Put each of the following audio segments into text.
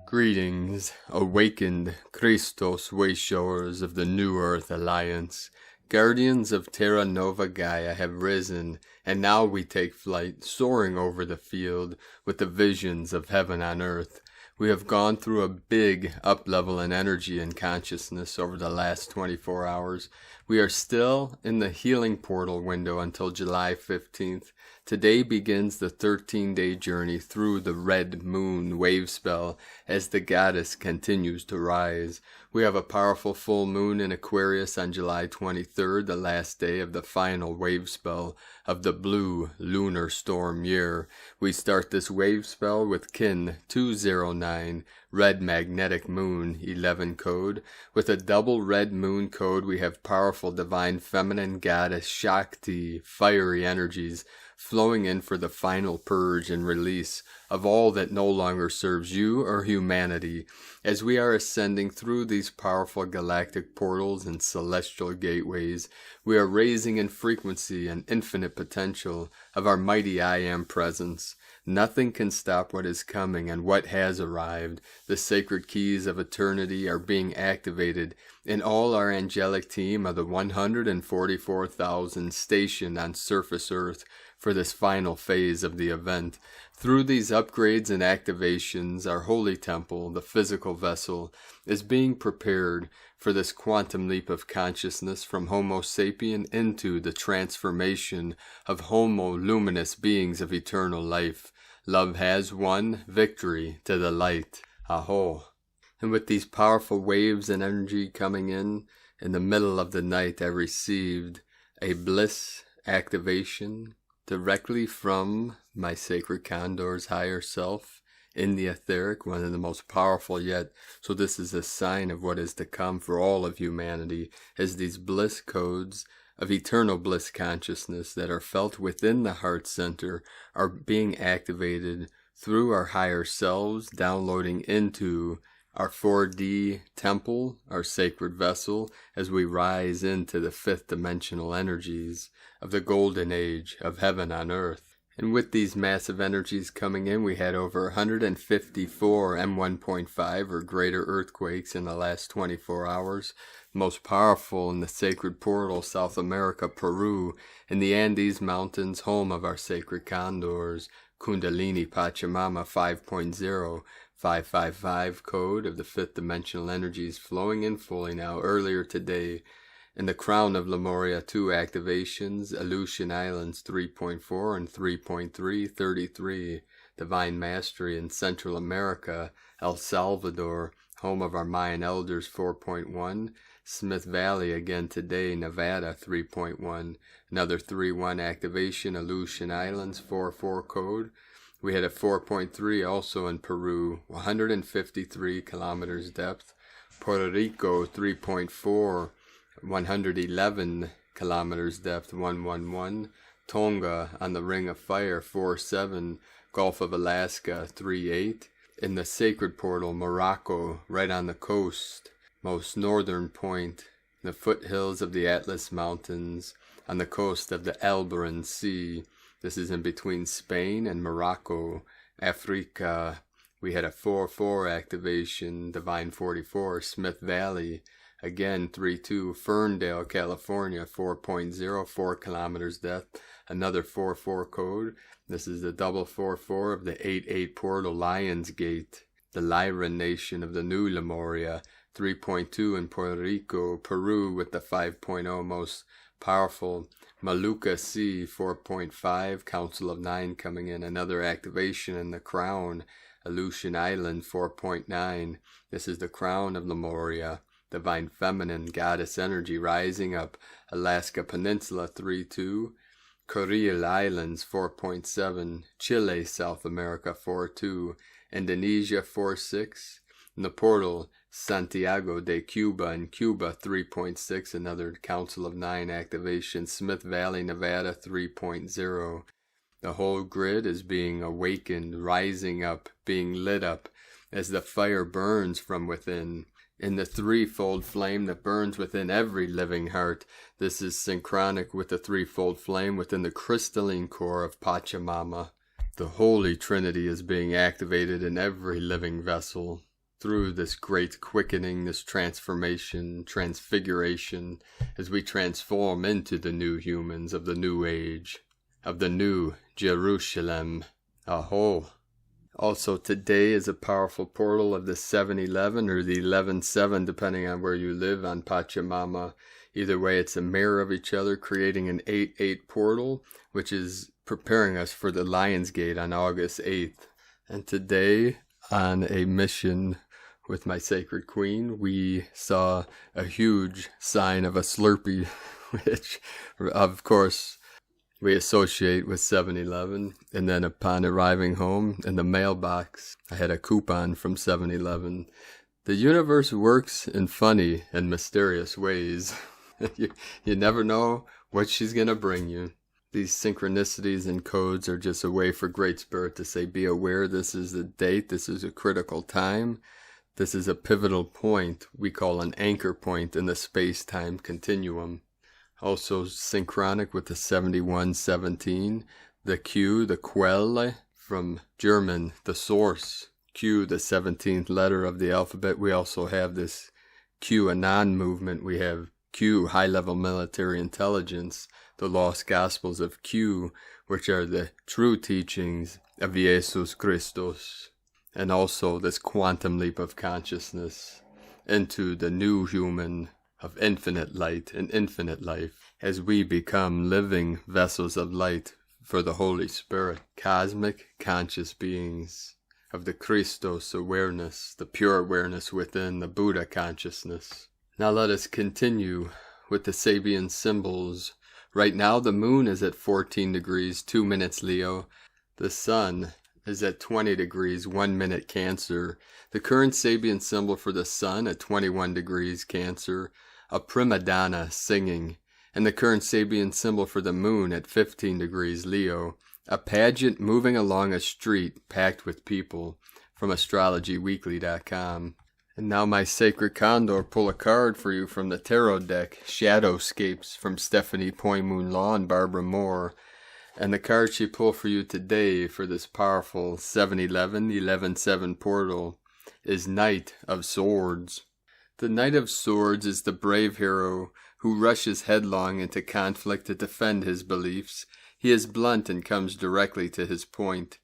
Greetings, awakened Christos Wayshowers of the New Earth Alliance. Guardians of Terra Nova Gaia have risen, and now we take flight, soaring over the field with the visions of heaven on earth. We have gone through a big up-level in energy and consciousness over the last 24 hours. We are still in the healing portal window until July 15th. Today begins the 13-day journey through the red moon Wavespell as the goddess continues to rise. We have a powerful full moon in Aquarius on July 23rd, the last day of the final Wavespell of the blue lunar storm year. We start this Wavespell with Kin 209, red magnetic moon 11 code. With a double red moon code, we have powerful divine feminine goddess Shakti, fiery energies flowing in for the final purge and release of all that no longer serves you or humanity. As we are ascending through these powerful galactic portals and celestial gateways, we are raising in frequency and infinite potential of our mighty I Am presence. Nothing can stop what is coming and what has arrived. The sacred keys of eternity are being activated in all our angelic team of the 144,000 stationed on surface Earth for this final phase of the event. Through these upgrades and activations, our holy temple, the physical vessel, is being prepared for this quantum leap of consciousness from Homo sapien into the transformation of Homo luminous beings of eternal life. Love has won, victory to the light. Aho. And with these powerful waves and energy coming in the middle of the night, I received a bliss activation directly from my sacred Condor's higher self in the etheric, one of the most powerful yet. So this is a sign of what is to come for all of humanity, as these bliss codes of eternal bliss consciousness that are felt within the heart center are being activated through our higher selves, downloading into our 4D temple, our sacred vessel, as we rise into the fifth dimensional energies of the golden age of heaven on earth. And with these massive energies coming in, we had over 154 M1.5 or greater earthquakes in the last 24 hours. Most powerful in the sacred portal, South America, Peru, in the Andes Mountains, home of our sacred condors, Kundalini Pachamama 5.0, 555 code of the fifth dimensional energies flowing in fully now. Earlier today, in the crown of Lemuria, 2 activations, Aleutian Islands 3.4 and 3.3, 33, Divine Mastery in Central America, El Salvador, home of our Mayan elders 4.1, Smith Valley again today, Nevada 3.1, another 3.1 activation, Aleutian Islands 4.4 code. We had a 4.3 also in Peru, 153 kilometers depth. Puerto Rico 3.4, 111 kilometers depth, 111. Tonga on the Ring of Fire 4.7, Gulf of Alaska 3.8. In the sacred portal, Morocco, right on the coast, most northern point, the foothills of the Atlas Mountains, on the coast of the Albaran Sea. This is in between Spain and Morocco, Africa. We had a 4.4 activation, Divine 44, Smith Valley, again 3.2, Ferndale, California, 4.0, 4 kilometers depth, another 4.4 code. This is the double 4.4 of the 8.8 portal, Lions Gate, the Lyran nation of the new Lemuria, 3.2 in Puerto Rico, Peru with the 5.0 most powerful, Maluka Sea 4.5, Council of 9 coming in, another activation in the crown, Aleutian Island 4.9. This is the crown of Lemuria, divine feminine goddess energy rising up, Alaska Peninsula 3.2, Kuril Islands 4.7, Chile, South America 4.2, Indonesia 4.6, in the portal, Santiago de Cuba in Cuba 3.6, another Council of 9 activation, Smith Valley, Nevada 3.0, The whole grid is being awakened, rising up, being lit up, as the fire burns from within. In the threefold flame that burns within every living heart, this is synchronic with the threefold flame within the crystalline core of Pachamama. The Holy Trinity is being activated in every living vessel through this great quickening, this transformation, transfiguration, as we transform into the new humans of the new age, of the new Jerusalem. Aho! Also, today is a powerful portal of the 7-11 or the 11-7, depending on where you live on Pachamama. Either way, it's a mirror of each other, creating an 8-8 portal, which is preparing us for the Lion's Gate on August 8th. And today, on a mission with my sacred queen, we saw a huge sign of a Slurpee, which, of course, we associate with 7-Eleven, and then upon arriving home in the mailbox, I had a coupon from 7-Eleven. The universe works in funny and mysterious ways. You never know what she's going to bring you. These synchronicities and codes are just a way for Great Spirit to say, be aware, this is the date, this is a critical time, this is a pivotal point we call an anchor point in the space-time continuum. Also synchronic with the 7117, the Q, the Quelle, from German, the source. Q, the 17th letter of the alphabet. We also have this QAnon movement. We have Q, high-level military intelligence, the lost gospels of Q, which are the true teachings of Jesus Christus. And also this quantum leap of consciousness into the new human of infinite light and infinite life, as we become living vessels of light for the Holy Spirit, cosmic conscious beings of the Christos awareness, the pure awareness within the Buddha consciousness. Now let us continue with the Sabian symbols. Right now the moon is at 14 degrees, 2 minutes Leo. The sun is at 20 degrees, 1 minute Cancer. The current Sabian symbol for the sun at 21 degrees Cancer. A prima donna singing, and the current Sabian symbol for the moon at 15 degrees Leo, a pageant moving along a street packed with people, from astrologyweekly.com. And now my sacred Condor pull a card for you from the tarot deck, Shadowscapes from Stephanie Poymoon Law and Barbara Moore. And the card she pulled for you today for this powerful 7-11, 11-7 portal is Knight of Swords. The Knight of Swords is the brave hero who rushes headlong into conflict to defend his beliefs. He is blunt and comes directly to his point.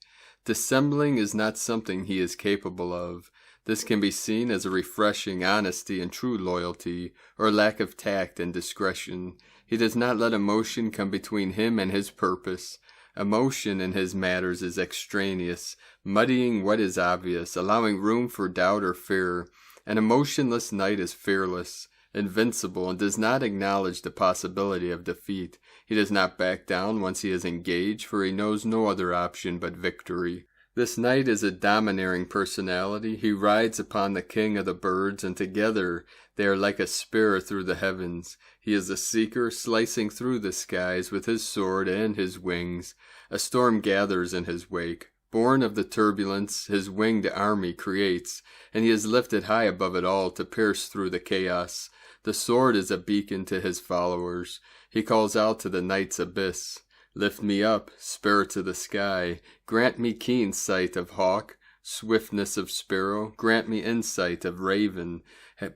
Dissembling is not something he is capable of. This can be seen as a refreshing honesty and true loyalty, or lack of tact and discretion. He does not let emotion come between him and his purpose. Emotion in his matters is extraneous, muddying what is obvious, allowing room for doubt or fear. An emotionless knight is fearless, invincible, and does not acknowledge the possibility of defeat. He does not back down once he is engaged, for he knows no other option but victory. This knight is a domineering personality. He rides upon the king of the birds, and together they are like a spear through the heavens. He is a seeker, slicing through the skies with his sword and his wings. A storm gathers in his wake. Born of the turbulence his winged army creates, and he is lifted high above it all to pierce through the chaos. The sword is a beacon to his followers. He calls out to the night's abyss, "Lift me up, spirits of the sky. Grant me keen sight of hawk, swiftness of sparrow. Grant me insight of raven,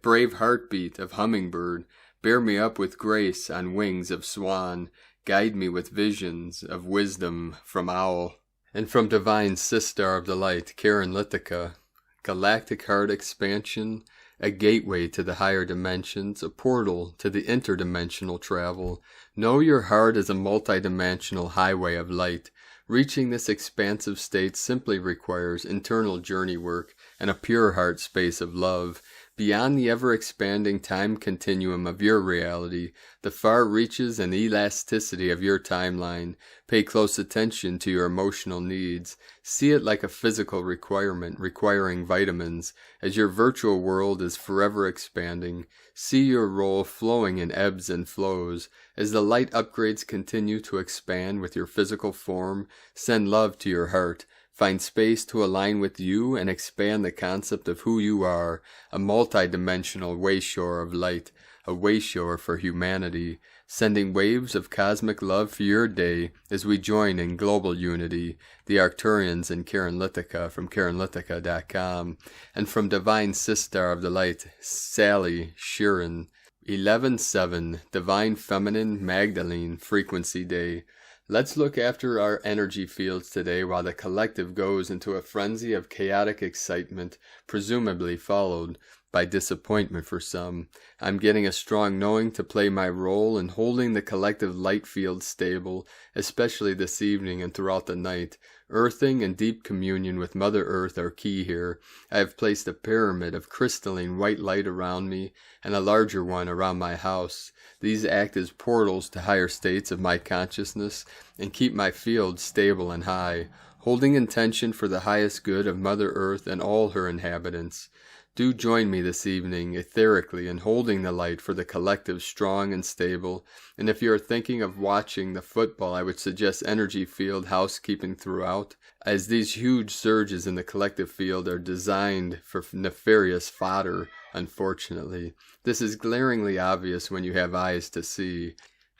brave heartbeat of hummingbird. Bear me up with grace on wings of swan. Guide me with visions of wisdom from owl." And from Divine Sistar of the Light, Karen Lithica, galactic heart expansion, a gateway to the higher dimensions, a portal to the interdimensional travel. Know your heart is a multidimensional highway of light. Reaching this expansive state simply requires internal journey work and a pure heart space of love. Beyond the ever-expanding time continuum of your reality, the far reaches and elasticity of your timeline, pay close attention to your emotional needs. See it like a physical requirement requiring vitamins, as your virtual world is forever expanding. See your role flowing in ebbs and flows. As the light upgrades continue to expand with your physical form, send love to your heart. Find space to align with you and expand the concept of who you are, a multidimensional wayshower of light, a wayshower for humanity, sending waves of cosmic love for your day as we join in global unity, the Arcturians in Karenlitica from Karenlitica.com, and from Divine Sister of the Light, Sally Sheeran, 11/7, Divine Feminine Magdalene Frequency Day. Let's look after our energy fields today while the collective goes into a frenzy of chaotic excitement, presumably followed by disappointment for some. I'm getting a strong knowing to play my role in holding the collective light field stable, especially this evening and throughout the night. Earthing and deep communion with Mother Earth are key here. I have placed a pyramid of crystalline white light around me and a larger one around my house. These act as portals to higher states of my consciousness and keep my field stable and high, holding intention for the highest good of Mother Earth and all her inhabitants. Do join me this evening, etherically, in holding the light for the collective strong and stable, and if you are thinking of watching the football, I would suggest energy field housekeeping throughout, as these huge surges in the collective field are designed for nefarious fodder, unfortunately. This is glaringly obvious when you have eyes to see.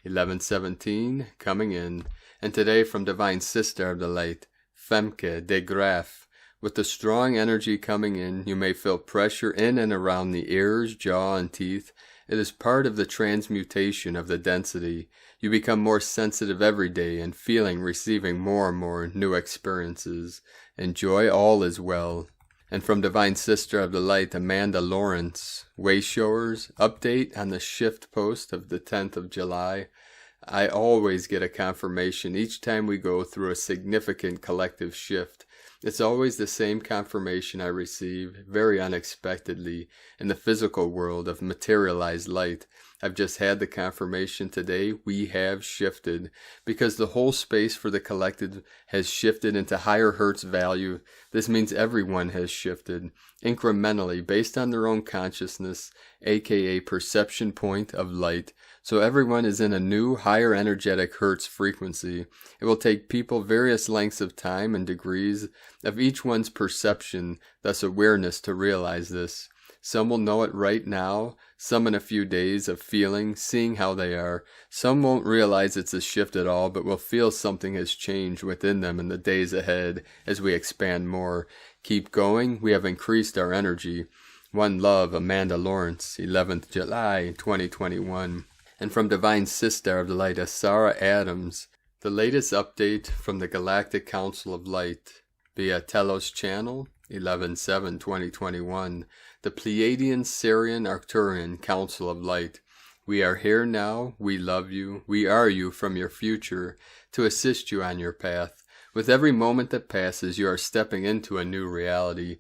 11/17, coming in, and today from Divine Sister of the Light, Femke de Graaf. With the strong energy coming in, you may feel pressure in and around the ears, jaw, and teeth. It is part of the transmutation of the density. You become more sensitive every day and receiving more and more new experiences. Enjoy, all is well. And from Divine Sister of the Light, Amanda Lawrence, Wayshowers, update on the shift post of the 10th of July. I always get a confirmation each time we go through a significant collective shift. It's always the same confirmation I receive, very unexpectedly, in the physical world of materialized light. I've just had the confirmation today, we have shifted, because the whole space for the collective has shifted into higher Hertz value. This means everyone has shifted, incrementally, based on their own consciousness, aka perception point of light. So everyone is in a new, higher energetic Hertz frequency. It will take people various lengths of time and degrees of each one's perception, thus awareness, to realize this. Some will know it right now, some in a few days of feeling, seeing how they are. Some won't realize it's a shift at all, but will feel something has changed within them in the days ahead as we expand more. Keep going, we have increased our energy. One love, Amanda Lawrence, 11th July, 2021. And from Divine Sister of the Light, Sarah Adams, the latest update from the Galactic Council of Light via Telos channel, 11/7/2021, the Pleiadian Syrian Arcturian Council of Light. We are here now, we love you, we are you from your future, to assist you on your path. With every moment that passes, you are stepping into a new reality.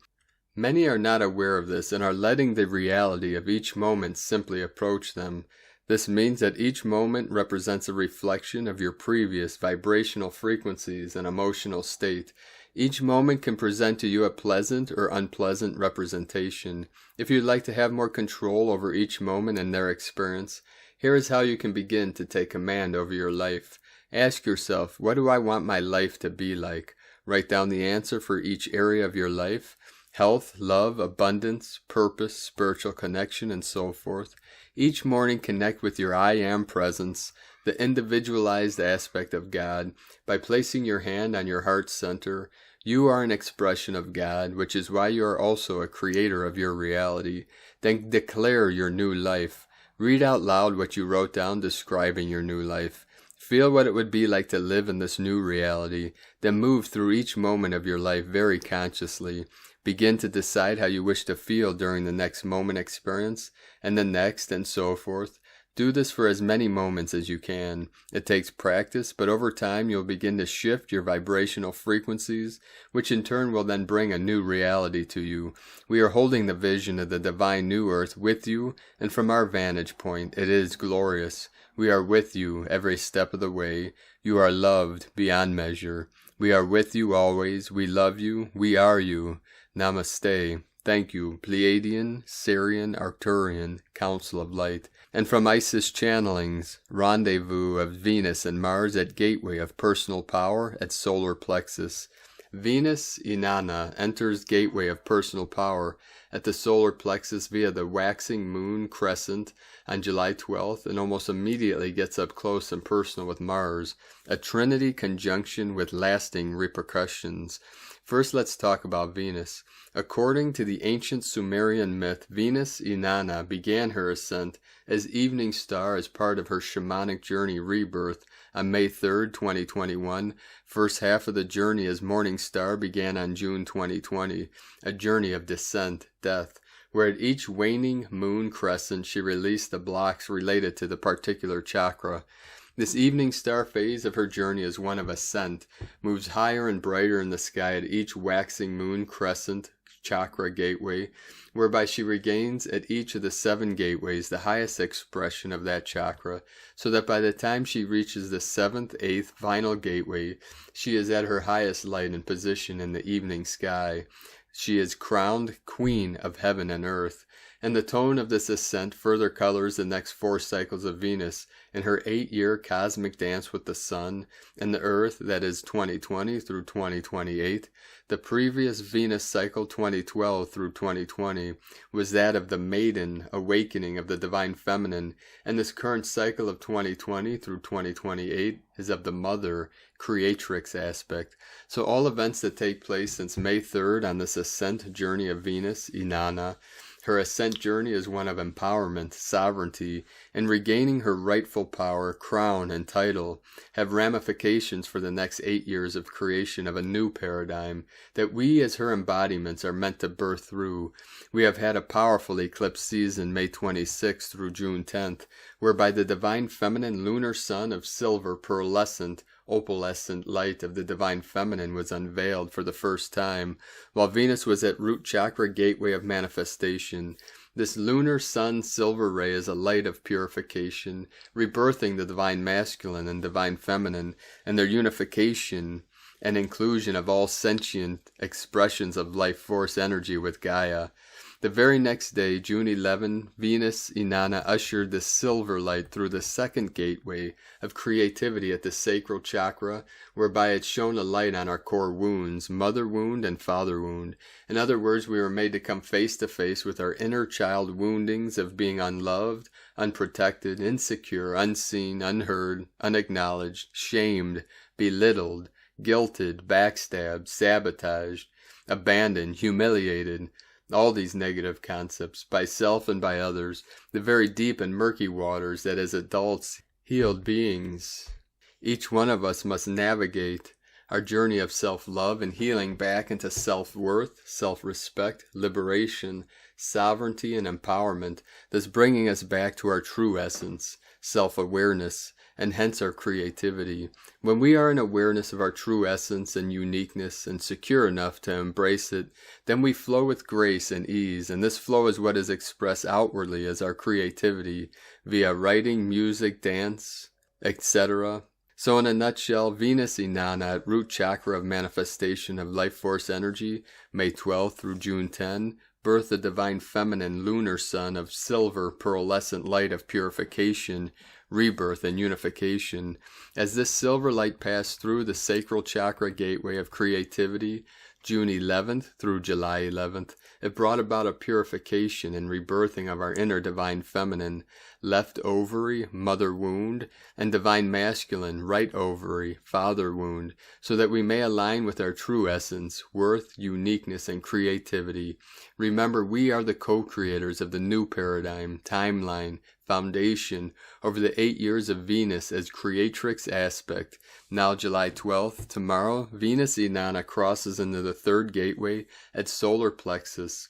Many are not aware of this and are letting the reality of each moment simply approach them. This means that each moment represents a reflection of your previous vibrational frequencies and emotional state. Each moment can present to you a pleasant or unpleasant representation. If you'd like to have more control over each moment and their experience, here is how you can begin to take command over your life. Ask yourself, what do I want my life to be like? Write down the answer for each area of your life: health, love, abundance, purpose, spiritual connection, and so forth. Each morning connect with your I Am presence, the individualized aspect of God, by placing your hand on your heart center. You are an expression of God, which is why you are also a creator of your reality. Then declare your new life. Read out loud what you wrote down describing your new life. Feel what it would be like to live in this new reality. Then move through each moment of your life very consciously. Begin to decide how you wish to feel during the next moment experience, and the next, and so forth. Do this for as many moments as you can. It takes practice, but over time you'll begin to shift your vibrational frequencies, which in turn will then bring a new reality to you. We are holding the vision of the divine new earth with you, and from our vantage point, it is glorious. We are with you every step of the way. You are loved beyond measure. We are with you always. We love you. We are you. Namaste. Thank you, Pleiadian, Sirian, Arcturian, Council of Light. And from Isis channelings, rendezvous of Venus and Mars at gateway of personal power at solar plexus. Venus, Inanna, enters gateway of personal power at the solar plexus via the waxing moon crescent on July 12th and almost immediately gets up close and personal with Mars, a trinity conjunction with lasting repercussions. First, let's talk about Venus. According to the ancient Sumerian myth, Venus Inanna began her ascent as evening star as part of her shamanic journey rebirth on May 3rd, 2021. First half of the journey as morning star began on June 2020, a journey of descent, death, where at each waning moon crescent she released the blocks related to the particular chakra. This evening star phase of her journey is one of ascent, moves higher and brighter in the sky at each waxing moon crescent chakra gateway, whereby she regains at each of the 7 gateways the highest expression of that chakra, so that by the time she reaches the 7th, 8th final gateway, she is at her highest light and position in the evening sky. She is crowned Queen of Heaven and Earth, and the tone of this ascent further colors the next 4 cycles of Venus in her 8-year cosmic dance with the Sun and the Earth, that is 2020 through 2028. The previous Venus cycle 2012 through 2020 was that of the maiden awakening of the divine feminine, and this current cycle of 2020 through 2028 is of the mother creatrix aspect. So all events that take place since May 3rd on this ascent journey of Venus, Inanna, her ascent journey is one of empowerment, sovereignty, and regaining her rightful power, crown, and title, have ramifications for the next 8 years of creation of a new paradigm that we as her embodiments are meant to birth through. We have had a powerful eclipse season May 26th through June 10th, whereby the divine feminine lunar sun of silver pearlescent opalescent light of the divine feminine was unveiled for the first time, while Venus was at root chakra gateway of manifestation. This lunar sun silver ray is a light of purification, rebirthing the divine masculine and divine feminine, and their unification and inclusion of all sentient expressions of life force energy with Gaia. The very next day, June 11, Venus Inanna ushered the silver light through the 2nd gateway of creativity at the sacral chakra, whereby it shone a light on our core wounds, mother wound and father wound. In other words, we were made to come face to face with our inner child woundings of being unloved, unprotected, insecure, unseen, unheard, unacknowledged, shamed, belittled, guilted, backstabbed, sabotaged, abandoned, humiliated, all these negative concepts, by self and by others, the very deep and murky waters that as adults, healed beings, each one of us must navigate our journey of self-love and healing back into self-worth, self-respect, liberation, sovereignty, and empowerment, thus bringing us back to our true essence, self-awareness, and hence our creativity. When we are in awareness of our true essence and uniqueness and secure enough to embrace it, then we flow with grace and ease, and this flow is what is expressed outwardly as our creativity via writing, music, dance, etc. So in a nutshell, Venus Inanna at root chakra of manifestation of life force energy, May 12th through June 10, birth the divine feminine lunar sun of silver pearlescent light of purification, rebirth, and unification. As this silver light passed through the sacral chakra gateway of creativity, June 11th through July 11th, it brought about a purification and rebirthing of our inner divine feminine, left ovary, mother wound, and divine masculine, right ovary, father wound, so that we may align with our true essence, worth, uniqueness, and creativity. Remember, we are the co-creators of the new paradigm, timeline, foundation over the 8 years of Venus as creatrix aspect. Now July 12th, tomorrow, Venus Inanna crosses into the 3rd gateway at solar plexus.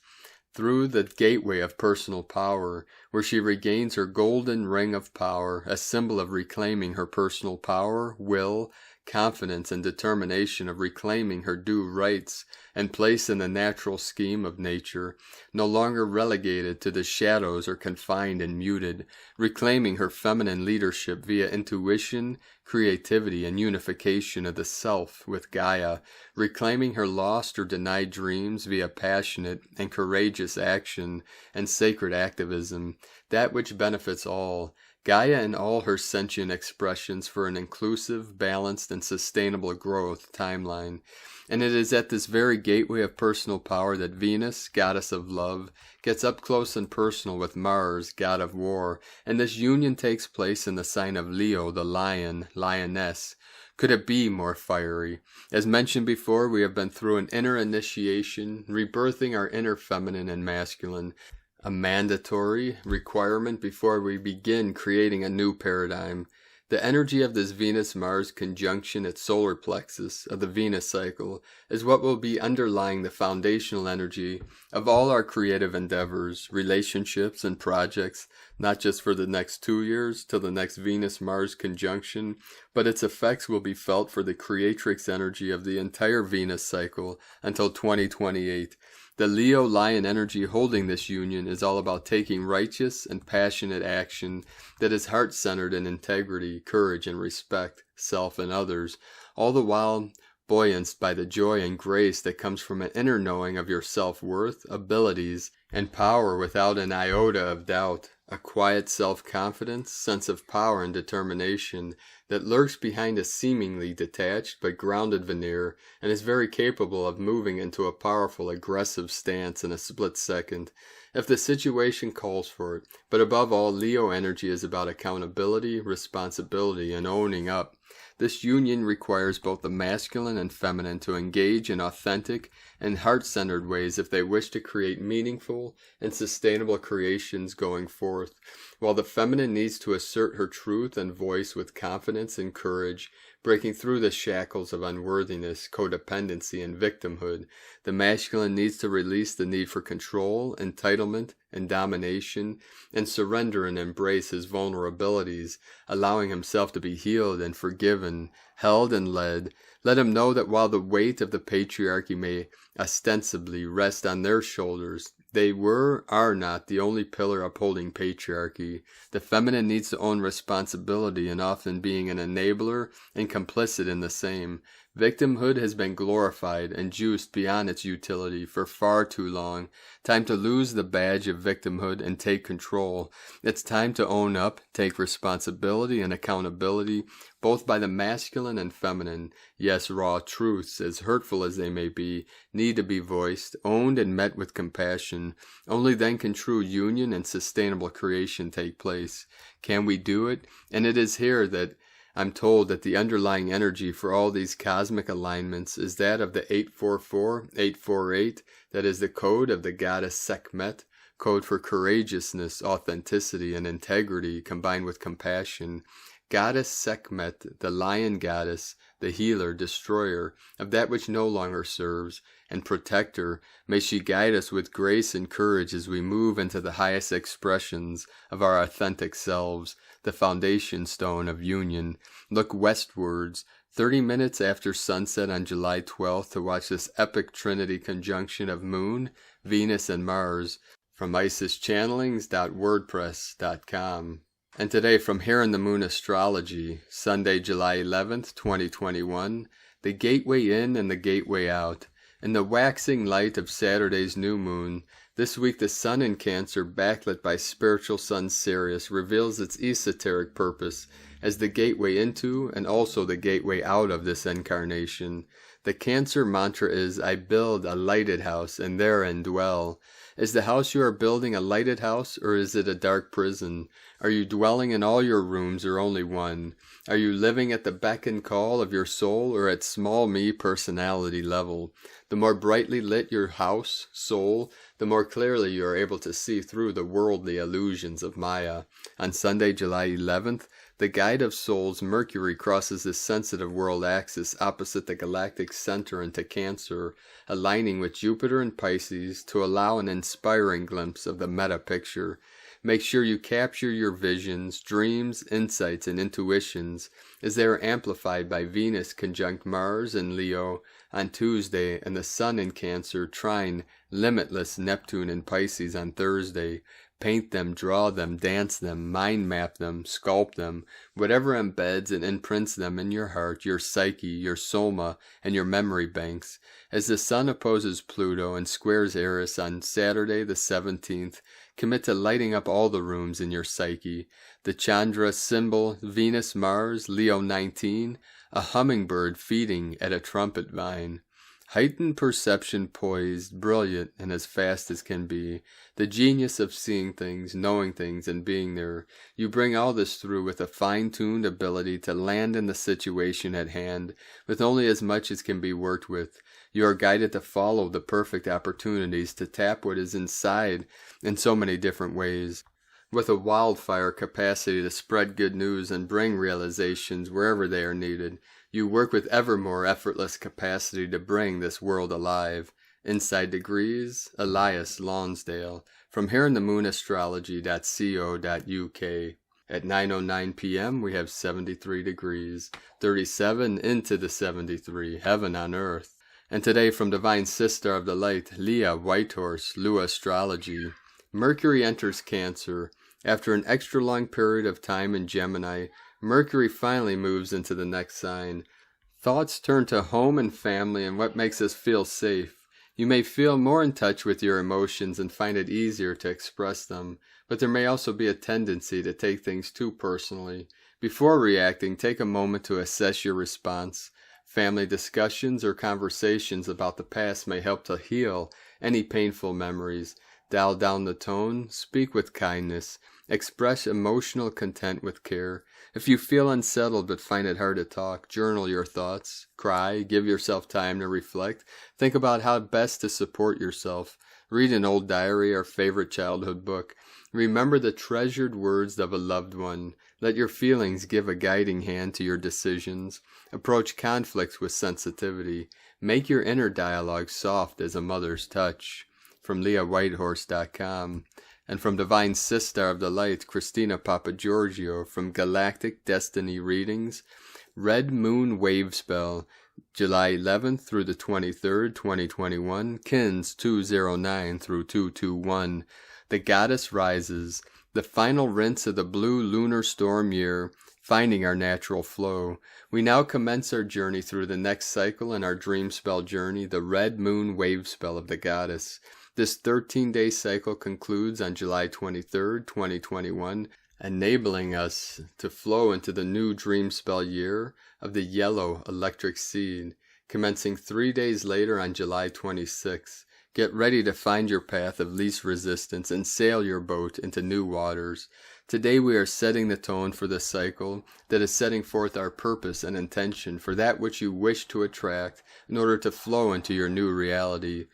through the gateway of personal power, where she regains her golden ring of power, a symbol of reclaiming her personal power, will, confidence, and determination of reclaiming her due rights and place in the natural scheme of nature, no longer relegated to the shadows or confined and muted, reclaiming her feminine leadership via intuition, creativity, and unification of the self with Gaia, reclaiming her lost or denied dreams via passionate and courageous action and sacred activism, that which benefits all, Gaia in all her sentient expressions for an inclusive, balanced, and sustainable growth timeline. And it is at this very gateway of personal power that Venus, goddess of love, gets up close and personal with Mars, god of war, and this union takes place in the sign of Leo, the lion, lioness. Could it be more fiery? As mentioned before, we have been through an inner initiation, rebirthing our inner feminine and masculine, a mandatory requirement before we begin creating a new paradigm. The energy of this Venus-Mars conjunction at solar plexus of the Venus cycle is what will be underlying the foundational energy of all our creative endeavors, relationships, and projects, not just for the next 2 years till the next Venus-Mars conjunction, but its effects will be felt for the creatrix energy of the entire Venus cycle until 2028. The Leo lion energy holding this union is all about taking righteous and passionate action that is heart-centered in integrity, courage, and respect, self and others, all the while buoyanced by the joy and grace that comes from an inner knowing of your self-worth, abilities, and power without an iota of doubt, a quiet self-confidence, sense of power and determination that lurks behind a seemingly detached but grounded veneer and is very capable of moving into a powerful, aggressive stance in a split second, if the situation calls for it. But above all, Leo energy is about accountability, responsibility, and owning up. This union requires both the masculine and feminine to engage in authentic and heart-centered ways if they wish to create meaningful and sustainable creations going forth, while the feminine needs to assert her truth and voice with confidence and courage, breaking through the shackles of unworthiness, codependency, and victimhood. The masculine needs to release the need for control, entitlement, and domination, and surrender and embrace his vulnerabilities, allowing himself to be healed and forgiven, held and led. Let him know that while the weight of the patriarchy may ostensibly rest on their shoulders, they are not the only pillar upholding patriarchy. The feminine needs to own responsibility and often being an enabler and complicit in the same. Victimhood has been glorified and juiced beyond its utility for far too long. Time to lose the badge of victimhood and take control. It's time to own up, take responsibility and accountability, both by the masculine and feminine. Yes, raw truths, as hurtful as they may be, need to be voiced, owned, and met with compassion. Only then can true union and sustainable creation take place. Can we do it? And it is here that I'm told that the underlying energy for all these cosmic alignments is that of the 844-848, that is the code of the goddess Sekhmet, code for courageousness, authenticity, and integrity combined with compassion. Goddess Sekhmet, the lion goddess, the healer, destroyer of that which no longer serves, and protector, may she guide us with grace and courage as we move into the highest expressions of our authentic selves, the foundation stone of union. Look westwards, 30 minutes after sunset on July 12th, to watch this epic trinity conjunction of Moon, Venus, and Mars, from isischannelings.wordpress.com. And today from Here in the Moon Astrology, Sunday, July 11th, 2021, the gateway in and the gateway out. In the waxing light of Saturday's new moon, this week the sun in Cancer, backlit by spiritual sun Sirius, reveals its esoteric purpose as the gateway into and also the gateway out of this incarnation. The Cancer mantra is, I build a lighted house and therein dwell. Is the house you are building a lighted house, or is it a dark prison? Are you dwelling in all your rooms or only one? Are you living at the beck and call of your soul or at small me personality level? The more brightly lit your house, soul, the more clearly you are able to see through the worldly illusions of Maya. On Sunday, July 11th, the guide of souls, Mercury, crosses the sensitive world axis opposite the galactic center into Cancer, aligning with Jupiter and Pisces to allow an inspiring glimpse of the meta picture. Make sure you capture your visions, dreams, insights, and intuitions as they are amplified by Venus conjunct Mars in Leo on Tuesday and the Sun in Cancer trine limitless Neptune in Pisces on Thursday. Paint them, draw them, dance them, mind map them, sculpt them, whatever embeds and imprints them in your heart, your psyche, your soma, and your memory banks. As the Sun opposes Pluto and squares Eris on Saturday the 17th, commit to lighting up all the rooms in your psyche. The Chandra symbol, Venus, Mars, Leo 19, a hummingbird feeding at a trumpet vine. Heightened perception, poised, brilliant, and as fast as can be. The genius of seeing things, knowing things, and being there. You bring all this through with a fine-tuned ability to land in the situation at hand, with only as much as can be worked with. You are guided to follow the perfect opportunities to tap what is inside in so many different ways. With a wildfire capacity to spread good news and bring realizations wherever they are needed. You work with ever more effortless capacity to bring this world alive. Inside Degrees, Elias Lonsdale. From here in the moonastrology.co.uk. At 9:09 p.m. we have 73 degrees, 37 into the 73, heaven on earth. And today from Divine Sister of the Light, Leah Whitehorse, Lua Astrology. Mercury enters Cancer. After an extra long period of time in Gemini, Mercury finally moves into the next sign. Thoughts turn to home and family and what makes us feel safe. You may feel more in touch with your emotions and find it easier to express them, but there may also be a tendency to take things too personally. Before reacting, take a moment to assess your response. Family discussions or conversations about the past may help to heal any painful memories. Dial down the tone, speak with kindness, express emotional content with care. If you feel unsettled but find it hard to talk, journal your thoughts, cry, give yourself time to reflect, think about how best to support yourself. Read an old diary or favorite childhood book. Remember the treasured words of a loved one. Let your feelings give a guiding hand to your decisions. Approach conflicts with sensitivity. Make your inner dialogue soft as a mother's touch. From LeahWhitehorse.com. And from Divine Sister of the Light, Christina Papagiorgio, from Galactic Destiny Readings, Red Moon Wavespell, July 11th through the 23rd, 2021, Kins 209 through 221. The Goddess Rises, the final rinse of the blue lunar storm year, finding our natural flow. We now commence our journey through the next cycle in our dream spell journey, the Red Moon Wavespell of the Goddess. This 13-day cycle concludes on July 23rd, 2021, enabling us to flow into the new dream spell year of the yellow electric seed, commencing 3 days later on July 26th. Get ready to find your path of least resistance and sail your boat into new waters. Today we are setting the tone for the cycle that is setting forth our purpose and intention for that which you wish to attract in order to flow into your new reality.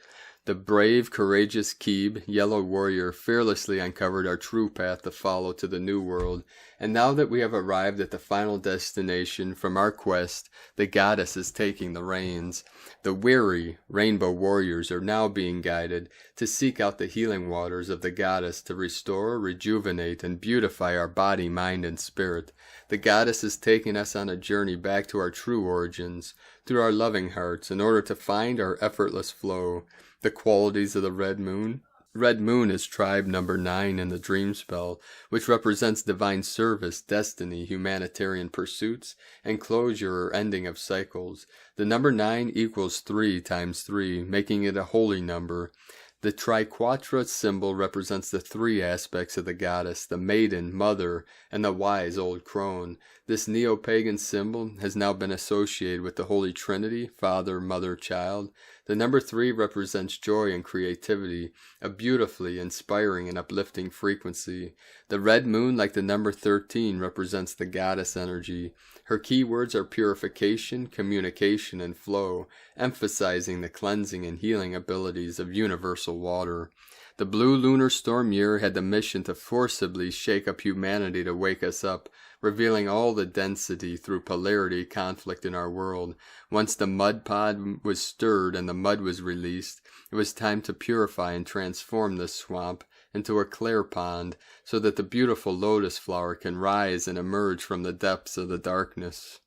The brave, courageous Keeb, Yellow Warrior, fearlessly uncovered our true path to follow to the new world, and now that we have arrived at the final destination from our quest, the Goddess is taking the reins. The weary Rainbow Warriors are now being guided to seek out the healing waters of the Goddess to restore, rejuvenate, and beautify our body, mind, and spirit. The Goddess is taking us on a journey back to our true origins, through our loving hearts, in order to find our effortless flow. The qualities of the Red Moon. Red Moon is tribe number 9 in the dream spell, which represents divine service, destiny, humanitarian pursuits, and closure or ending of cycles. The number 9 equals 3 times 3, making it a holy number. The triquetra symbol represents the 3 aspects of the goddess, the maiden, mother, and the wise old crone. This neo-pagan symbol has now been associated with the Holy Trinity, Father, Mother, Child. The number 3 represents joy and creativity, a beautifully inspiring and uplifting frequency. The red moon, like the number 13, represents the goddess energy. Her keywords are purification, communication, and flow, emphasizing the cleansing and healing abilities of universal water. The blue lunar storm year had the mission to forcibly shake up humanity to wake us up, revealing all the density through polarity conflict in our world. Once the mud pod was stirred and the mud was released, it was time to purify and transform this swamp into a clear pond, so that the beautiful lotus flower can rise and emerge from the depths of the darkness.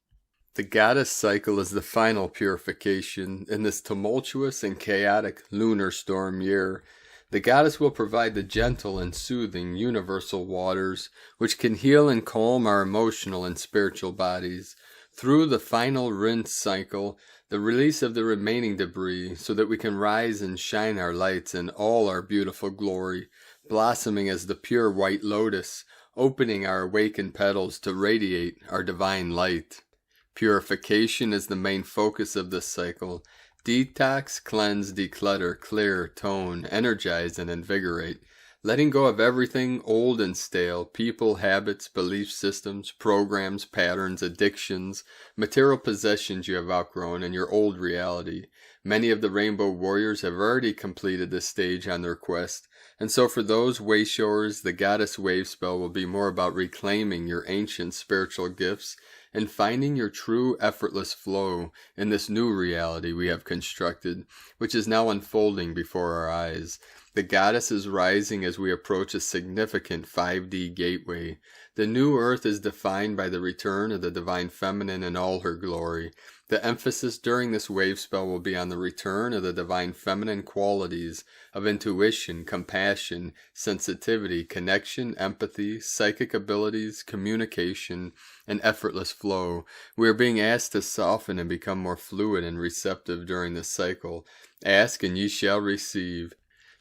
The goddess cycle is the final purification in this tumultuous and chaotic lunar storm year. The goddess will provide the gentle and soothing universal waters, which can heal and calm our emotional and spiritual bodies. Through the final rinse cycle, the release of the remaining debris, so that we can rise and shine our lights in all our beautiful glory, blossoming as the pure white lotus, opening our awakened petals to radiate our divine light. Purification is the main focus of this cycle. Detox, cleanse, declutter, clear, tone, energize, and invigorate. Letting go of everything old and stale, people, habits, belief systems, programs, patterns, addictions, material possessions you have outgrown, and your old reality. Many of the Rainbow Warriors have already completed this stage on their quest, and so for those Wayshowers, the Goddess Wavespell will be more about reclaiming your ancient spiritual gifts and finding your true effortless flow in this new reality we have constructed, which is now unfolding before our eyes. The goddess is rising as we approach a significant 5D gateway. The new earth is defined by the return of the divine feminine in all her glory. The emphasis during this wave spell will be on the return of the divine feminine qualities of intuition, compassion, sensitivity, connection, empathy, psychic abilities, communication, and effortless flow. We are being asked to soften and become more fluid and receptive during this cycle. Ask and ye shall receive.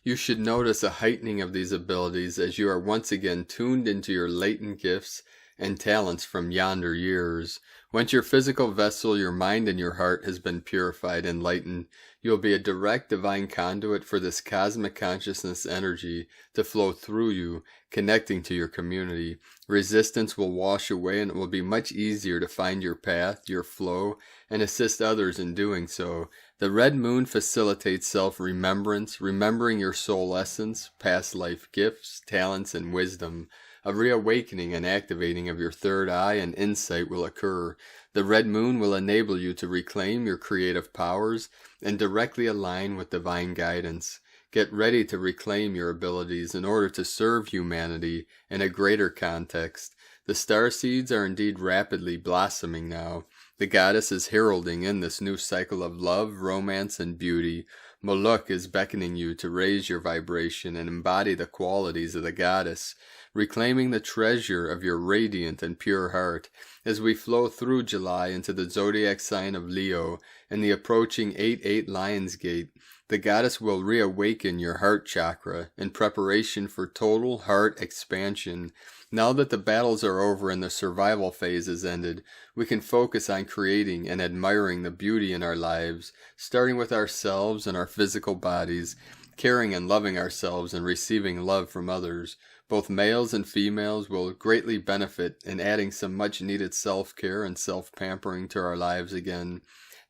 You should notice a heightening of these abilities as you are once again tuned into your latent gifts and talents from yonder years. Once your physical vessel, your mind, and your heart has been purified and lightened, you will be a direct divine conduit for this cosmic consciousness energy to flow through you, connecting to your community. Resistance will wash away, and it will be much easier to find your path, your flow, and assist others in doing so. The red moon facilitates self-remembrance, remembering your soul essence, past life gifts, talents, and wisdom. A reawakening and activating of your third eye and insight will occur. The red moon will enable you to reclaim your creative powers and directly align with divine guidance. Get ready to reclaim your abilities in order to serve humanity in a greater context. The starseeds are indeed rapidly blossoming now. The goddess is heralding in this new cycle of love, romance, and beauty. Moloch is beckoning you to raise your vibration and embody the qualities of the goddess, reclaiming the treasure of your radiant and pure heart. As we flow through July into the zodiac sign of Leo and the approaching 8-8 Lionsgate, the goddess will reawaken your heart chakra in preparation for total heart expansion. Now that the battles are over and the survival phase is ended, we can focus on creating and admiring the beauty in our lives, starting with ourselves and our physical bodies, caring and loving ourselves and receiving love from others. Both males and females will greatly benefit in adding some much-needed self-care and self-pampering to our lives again.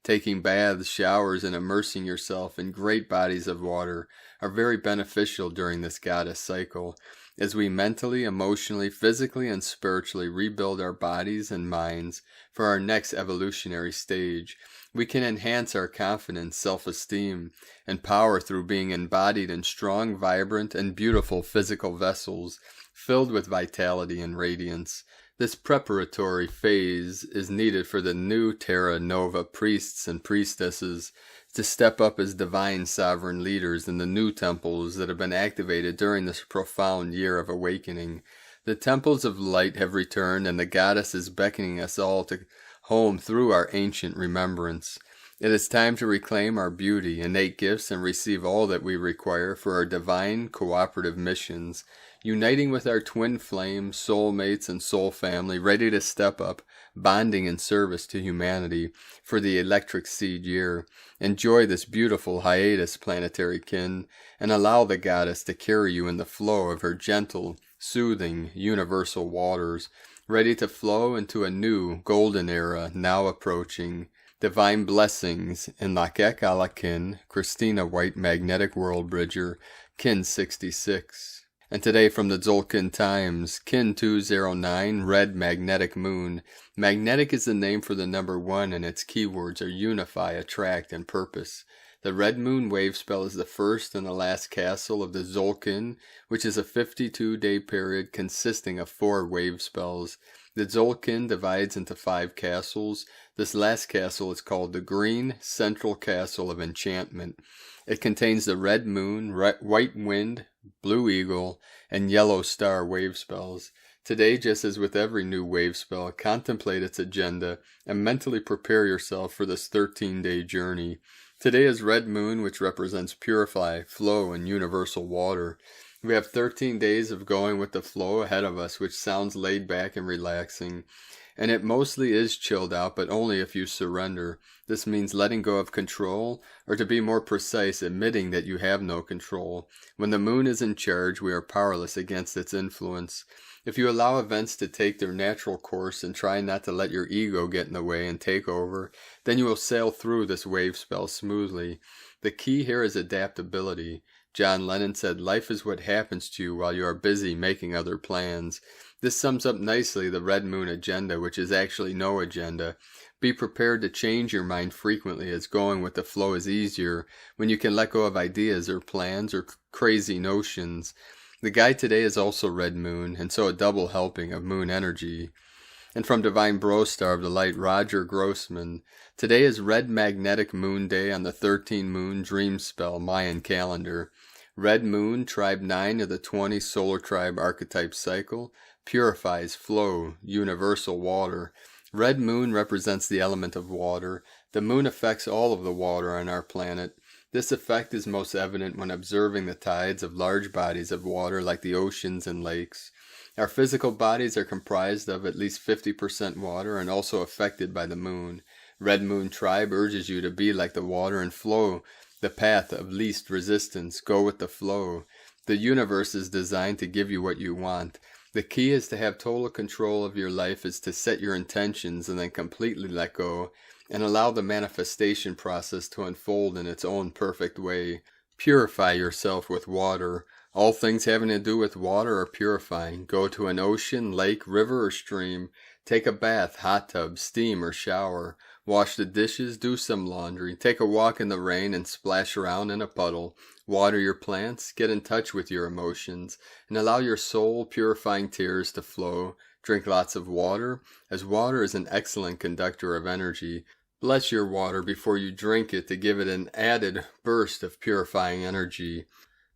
Taking baths, showers, and immersing yourself in great bodies of water are very beneficial during this goddess cycle, as we mentally, emotionally, physically, and spiritually rebuild our bodies and minds for our next evolutionary stage. We can enhance our confidence, self-esteem, and power through being embodied in strong, vibrant, and beautiful physical vessels filled with vitality and radiance. This preparatory phase is needed for the new Terra Nova priests and priestesses to step up as divine sovereign leaders in the new temples that have been activated during this profound year of awakening. The temples of light have returned, and the goddess is beckoning us all to home through our ancient remembrance. It is time to reclaim our beauty, innate gifts, and receive all that we require for our divine cooperative missions, uniting with our twin flames, soulmates, and soul family, ready to step up bonding in service to humanity for the electric seed year. Enjoy this beautiful hiatus, planetary kin, and allow the goddess to carry you in the flow of her gentle, soothing, universal waters, ready to flow into a new, golden era now approaching. Divine blessings in Lakek Ala Kin, Christina White Magnetic World Bridger, Kin 66. And today from the Tzolk'in Times, Kin 209, Red Magnetic Moon. Magnetic is the name for the number 1, and its keywords are unify, attract, and purpose. The Red Moon Wavespell is the first and the last castle of the Tzolk'in, which is a 52-day period consisting of 4 wave spells. The Tzolk'in divides into 5 castles. This last castle is called the Green Central Castle of Enchantment. It contains the Red Moon, White Wind, Blue Eagle, and Yellow Star wave spells. Today, just as with every new wave spell, contemplate its agenda and mentally prepare yourself for this 13-day journey. Today is Red Moon, which represents purify, flow, and universal water. We have 13 days of going with the flow ahead of us, which sounds laid back and relaxing. And it mostly is chilled out, but only if you surrender. This means letting go of control, or to be more precise, admitting that you have no control. When the moon is in charge, we are powerless against its influence. If you allow events to take their natural course and try not to let your ego get in the way and take over, then you will sail through this wave spell smoothly. The key here is adaptability. John Lennon said, "Life is what happens to you while you are busy making other plans." This sums up nicely the Red Moon agenda, which is actually no agenda. Be prepared to change your mind frequently, as going with the flow is easier when you can let go of ideas or plans or crazy notions. The guide today is also Red Moon, and so a double helping of moon energy. And from Divine Bro Star of the Light, Roger Grossman, today is Red Magnetic Moon Day on the 13 Moon Dream Spell Mayan calendar. Red Moon, Tribe 9 of the 20 Solar Tribe Archetype Cycle, purifies, flow, universal water. Red Moon represents the element of water. The moon affects all of the water on our planet. This effect is most evident when observing the tides of large bodies of water like the oceans and lakes. Our physical bodies are comprised of at least 50% water and also affected by the moon. Red Moon Tribe urges you to be like the water and flow the path of least resistance. Go with the flow. The universe is designed to give you what you want. The key is to have total control of your life, is to set your intentions and then completely let go and allow the manifestation process to unfold in its own perfect way. Purify yourself with water. All things having to do with water are purifying. Go to an ocean, lake, river, or stream. Take a bath, hot tub, steam, or shower. Wash the dishes, do some laundry. Take a walk in the rain and splash around in a puddle. Water your plants, get in touch with your emotions, and allow your soul purifying tears to flow. Drink lots of water, as water is an excellent conductor of energy. Bless your water before you drink it to give it an added burst of purifying energy.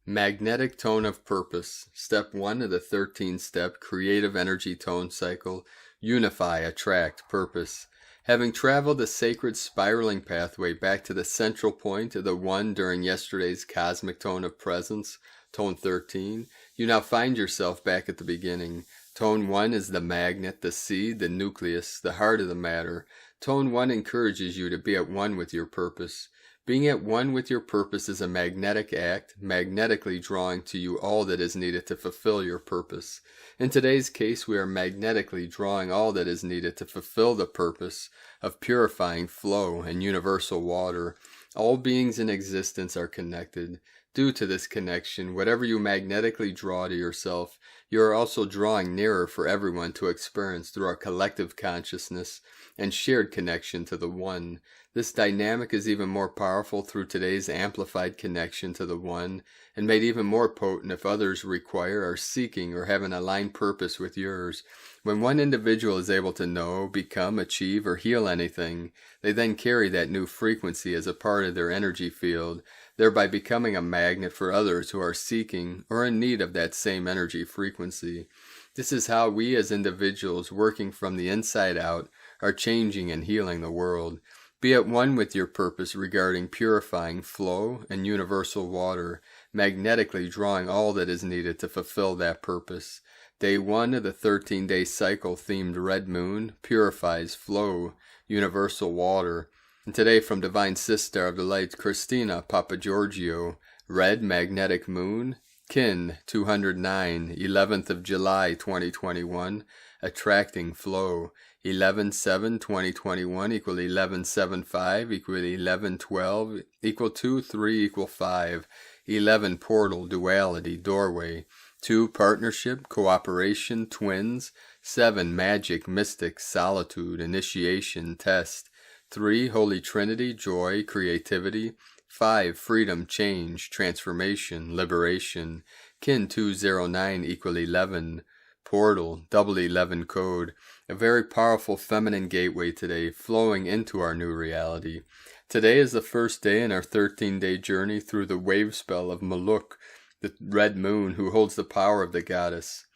Magnetic Tone of Purpose. Step 1 of the 13-step Creative Energy Tone Cycle. Unify, attract, purpose. Having traveled the sacred spiraling pathway back to the central point of the One during yesterday's cosmic tone of presence, Tone 13, you now find yourself back at the beginning. Tone 1 is the magnet, the seed, the nucleus, the heart of the matter. Tone 1 encourages you to be at one with your purpose. Being at one with your purpose is a magnetic act, magnetically drawing to you all that is needed to fulfill your purpose. In today's case, we are magnetically drawing all that is needed to fulfill the purpose of purifying flow and universal water. All beings in existence are connected. Due to this connection, whatever you magnetically draw to yourself, you are also drawing nearer for everyone to experience through our collective consciousness and shared connection to the One. This dynamic is even more powerful through today's amplified connection to the One, and made even more potent if others require, are seeking, or have an aligned purpose with yours. When one individual is able to know, become, achieve, or heal anything, they then carry that new frequency as a part of their energy field, thereby becoming a magnet for others who are seeking or in need of that same energy frequency. This is how we as individuals, working from the inside out, are changing and healing the world. Be at one with your purpose regarding purifying flow and universal water, magnetically drawing all that is needed to fulfill that purpose. Day 1 of the 13-day cycle themed red moon purifies flow, universal water. And today from Divine Sister of the Light, Christina Papagiorgio, red magnetic moon, Kin 209, 11th of July 2021, attracting flow. 11/7/2021 equal 11/7/5 equal 11/12 equal 2/3 equal 5. 11 portal, duality, doorway. 2 partnership, cooperation, twins. 7 magic, mystic, solitude, initiation, test. 3 Holy Trinity, joy, creativity. 5 freedom, change, transformation, liberation. Kin 209 equal 11. Portal, double 11 code, a very powerful feminine gateway today, flowing into our new reality. Today is the first day in our 13-day journey through the Wavespell of Maluk, the red moon who holds the power of the goddess.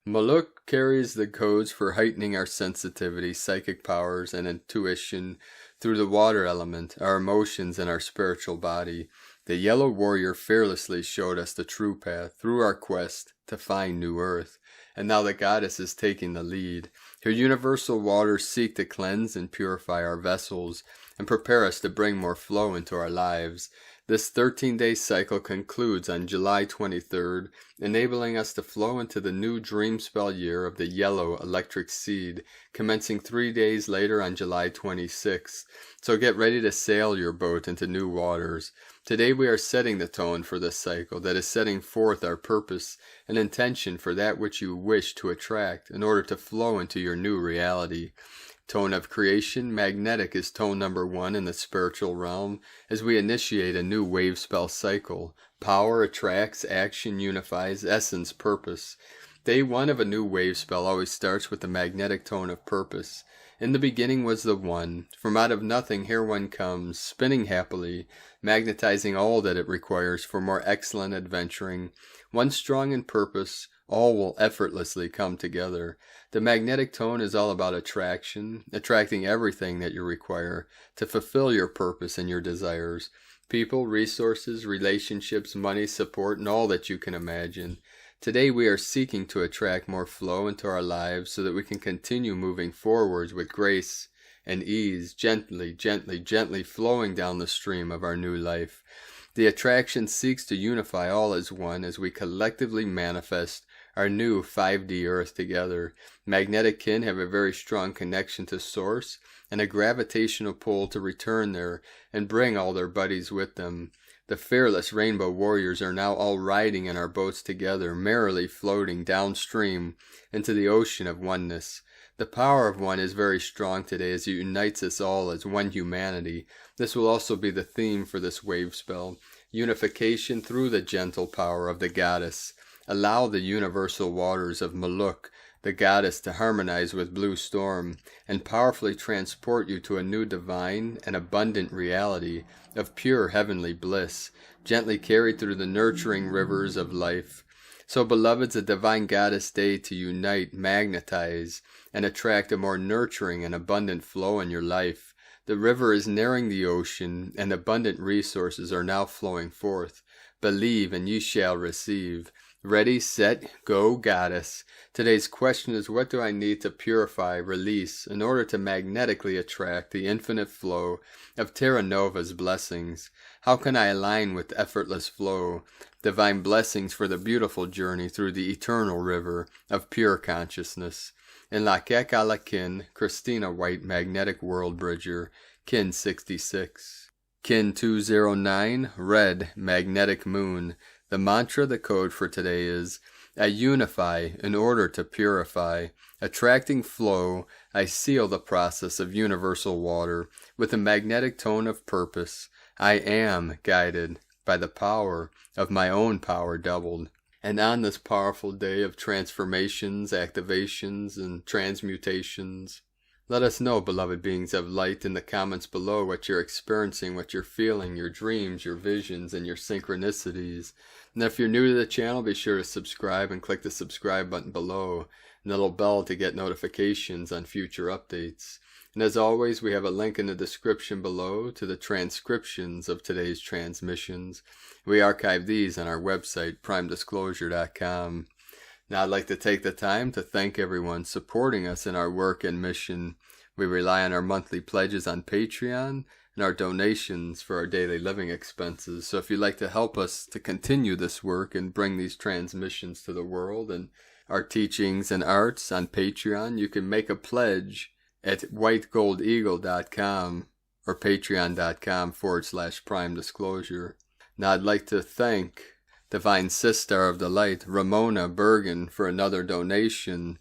Maluk carries the codes for heightening our sensitivity, psychic powers, and intuition through the water element, our emotions, and our spiritual body. The yellow warrior fearlessly showed us the true path through our quest to find new earth. And now the goddess is taking the lead. Her universal waters seek to cleanse and purify our vessels and prepare us to bring more flow into our lives. This 13-day cycle concludes on July 23rd, enabling us to flow into the new dream spell year of the yellow electric seed, commencing 3 days later on July 26th. So get ready to sail your boat into new waters. Today we are setting the tone for this cycle that is setting forth our purpose and intention for that which you wish to attract in order to flow into your new reality. Tone of creation, magnetic is tone number 1 in the spiritual realm as we initiate a new wave spell cycle. Power attracts, action unifies, essence, purpose. Day 1 of a new wave spell always starts with the magnetic tone of purpose. In the beginning was the One. From out of nothing here one comes, spinning happily, magnetizing all that it requires for more excellent adventuring. One strong in purpose, all will effortlessly come together. The magnetic tone is all about attraction, attracting everything that you require to fulfill your purpose and your desires. People, resources, relationships, money, support, and all that you can imagine. Today we are seeking to attract more flow into our lives so that we can continue moving forwards with grace and ease, gently flowing down the stream of our new life. The attraction seeks to unify all as one as we collectively manifest our new 5D Earth together. Magnetic kin have a very strong connection to Source and a gravitational pull to return there and bring all their buddies with them. The fearless rainbow warriors are now all riding in our boats together, merrily floating downstream into the ocean of oneness. The power of one is very strong today as it unites us all as one humanity. This will also be the theme for this wave spell. Unification through the gentle power of the goddess. Allow the universal waters of Maluk, the goddess, to harmonize with Blue Storm and powerfully transport you to a new divine and abundant reality of pure heavenly bliss, gently carried through the nurturing rivers of life. So, beloveds, a divine goddess day to unite, magnetize, and attract a more nurturing and abundant flow in your life. The river is nearing the ocean, and abundant resources are now flowing forth. Believe, and ye shall receive. Ready, set, go, goddess. Today's question is, what do I need to purify, release, in order to magnetically attract the infinite flow of Terra Nova's blessings? How can I align with effortless flow, divine blessings for the beautiful journey through the eternal river of pure consciousness? In La Kek la Kin, Christina White, Magnetic World Bridger, Kin 66. Kin 209, Red, Magnetic Moon. The mantra, the code for today is, I unify in order to purify. Attracting flow, I seal the process of universal water with a magnetic tone of purpose. I am guided by the power of my own power doubled. And on this powerful day of transformations, activations, and transmutations, let us know, beloved beings of light, in the comments below what you're experiencing, what you're feeling, your dreams, your visions, and your synchronicities. And if you're new to the channel, be sure to subscribe and click the subscribe button below and the little bell to get notifications on future updates. And as always, we have a link in the description below to the transcriptions of today's transmissions. We archive these on our website, primedisclosure.com. Now I'd like to take the time to thank everyone supporting us in our work and mission. We rely on our monthly pledges on Patreon and our donations for our daily living expenses. So if you'd like to help us to continue this work and bring these transmissions to the world and our teachings and arts on Patreon, you can make a pledge at whitegoldeagle.com or patreon.com/prime disclosure. Now I'd like to thank Divine Sister of the Light, Ramona Bergen, for another donation.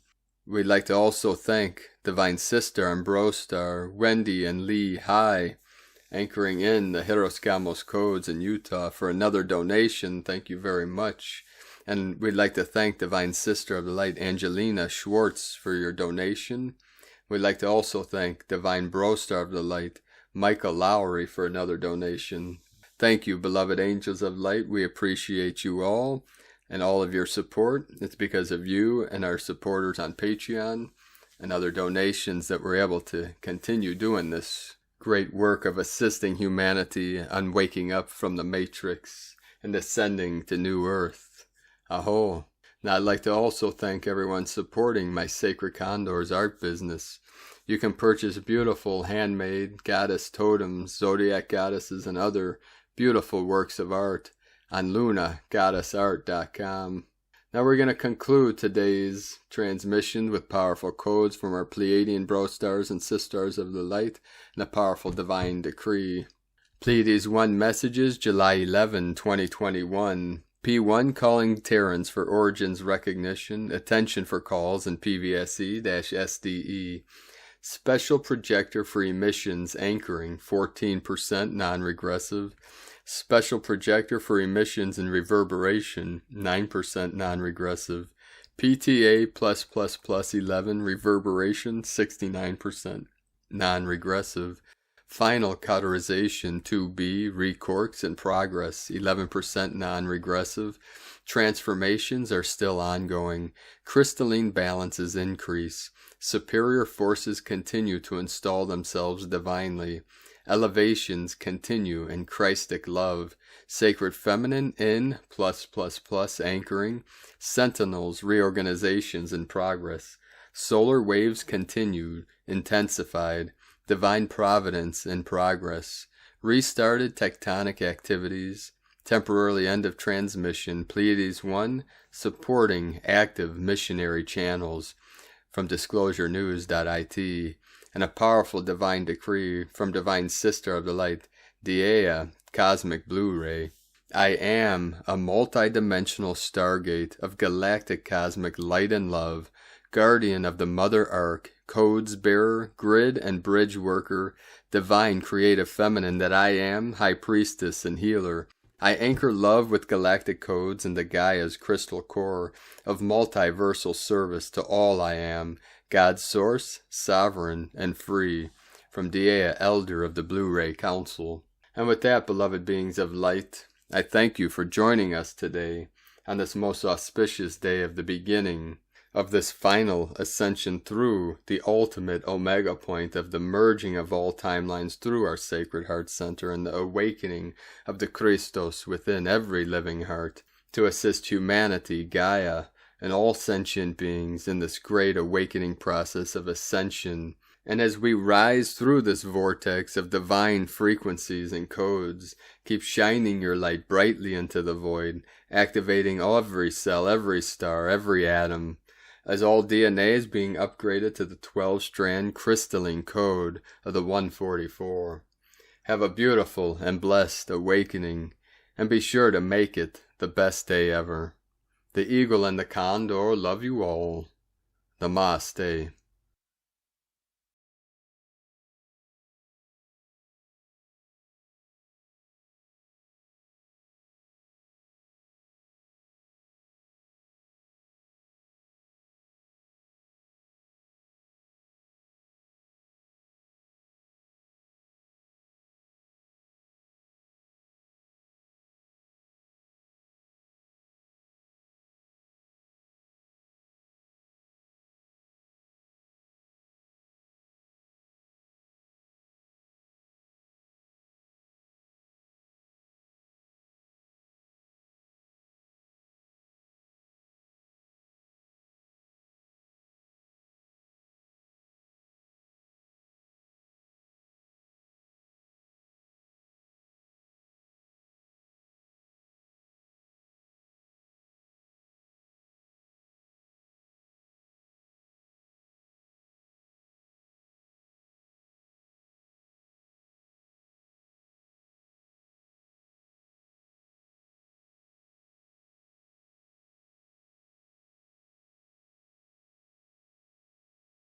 We'd like to also thank Divine Sister Ambrostar, Wendy and Lee High, anchoring in the Hieros Gamos codes in Utah, for another donation. Thank you very much. And we'd like to thank Divine Sister of the Light, Angelina Schwartz, for your donation. We'd like to also thank Divine Brostar of the Light, Michael Lowry, for another donation. Thank you, beloved angels of light. We appreciate you all and all of your support. It's because of you and our supporters on Patreon and other donations that we're able to continue doing this great work of assisting humanity on waking up from the matrix and ascending to new earth. Aho. Now I'd like to also thank everyone supporting my Sacred Condors art business. You can purchase beautiful handmade goddess totems, zodiac goddesses, and other beautiful works of art on lunagoddessart.com. Now we're going to conclude today's transmission with powerful codes from our Pleiadian Brostars and Sisters of the Light and a powerful divine decree. Pleiades 1 messages, July 11, 2021. P1 calling Terrans for origins recognition, attention for calls in PVSE-SDE. Special projector for emissions anchoring, 14% non-regressive. Special projector for emissions and reverberation, 9% non-regressive. PTA+++ 11 reverberation, 69% non-regressive. Final cauterization 2B recorks in progress, 11% non-regressive. Transformations are still ongoing. Crystalline balances increase. Superior forces continue to install themselves divinely. Elevations continue in Christic love. Sacred feminine in +++ anchoring. Sentinels reorganizations in progress. Solar waves continued, intensified. Divine providence in progress. Restarted tectonic activities. Temporarily end of transmission. Pleiades 1 supporting active missionary channels from disclosurenews.it, and a powerful divine decree from Divine Sister of the Light, Gaia, Cosmic Blu-ray. I am a multi-dimensional stargate of galactic cosmic light and love, guardian of the Mother Ark, codes bearer, grid and bridge worker, divine creative feminine that I am, high priestess and healer. I anchor love with galactic codes into Gaia's crystal core of multiversal service to all I am, God's source, sovereign, and free. From Gaia, Elder of the Blu-ray Council. And with that, beloved beings of light, I thank you for joining us today on this most auspicious day of the beginning of this final ascension through the ultimate omega point of the merging of all timelines through our Sacred Heart Center and the awakening of the Christos within every living heart to assist humanity, Gaia, and all sentient beings in this great awakening process of ascension. And as we rise through this vortex of divine frequencies and codes, keep shining your light brightly into the void, activating every cell, every star, every atom, as all DNA is being upgraded to the 12-strand crystalline code of the 144. Have a beautiful and blessed awakening, and be sure to make it the best day ever. The Eagle and the Condor love you all. Namaste.